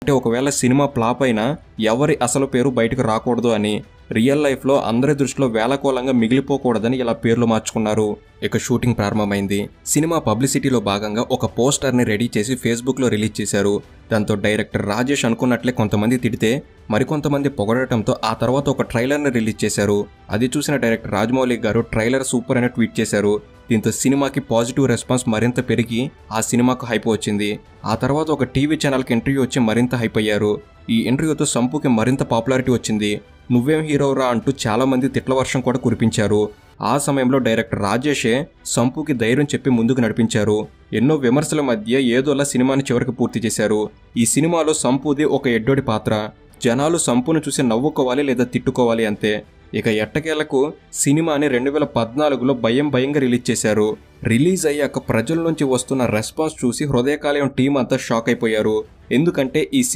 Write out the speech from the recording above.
అంటే ఒకవేళ cinema flop అయినా ఎవరి అసలు పేరు బయటకు రాకూడదు అని, రియల్ లైఫ్లో అందరి దృష్టిలో వేళకోళంగా మిగిలిపోకూడదని ఇలా పేర్లు మార్చుకున్నారు. ఇక షూటింగ్ ప్రారంభమైంది. సినిమా పబ్లిసిటీలో భాగంగా ఒక పోస్టర్ని రెడీ చేసి ఫేస్బుక్లో రిలీజ్ చేశారు. దాంతో డైరెక్టర్ రాజేష్ అనుకున్నట్లే కొంతమంది తిడితే మరికొంతమంది పొగడటంతో ఆ తర్వాత ఒక ట్రైలర్ని రిలీజ్ చేశారు. అది చూసిన డైరెక్టర్ రాజమౌళి గారు ట్రైలర్ సూపర్ అని ట్వీట్ చేశారు. దీంతో సినిమాకి పాజిటివ్ రెస్పాన్స్ మరింత పెరిగి ఆ సినిమాకు హైప్ వచ్చింది. ఆ తర్వాత ఒక టీవీ ఛానల్కి ఇంటర్వ్యూ వచ్చి మరింత హైప్ అయ్యారు. ఈ ఇంటర్వ్యూతో సంపుకి మరింత పాపులారిటీ వచ్చింది. నువ్వేం హీరోరా అంటూ చాలా మంది తిట్ల వర్షం కూడా కురిపించారు. ఆ సమయంలో డైరెక్టర్ రాజేషే సంపుకి ధైర్యం చెప్పి ముందుకు నడిపించారు. ఎన్నో విమర్శల మధ్య ఏదోలా సినిమాని చివరికి పూర్తి చేశారు. ఈ సినిమాలో సంపుది ఒక ఎడ్డోడి పాత్ర. జనాలు సంపును చూసి నవ్వుకోవాలి లేదా తిట్టుకోవాలి అంతే. ఇక ఎట్టకేలకు సినిమాని 2014లో భయంగా రిలీజ్ చేశారు. రిలీజ్ అయ్యాక ప్రజల నుంచి వస్తున్న రెస్పాన్స్ చూసి హృదయకాలయం టీం అంతా షాక్ అయిపోయారు. ఎందుకంటే ఈ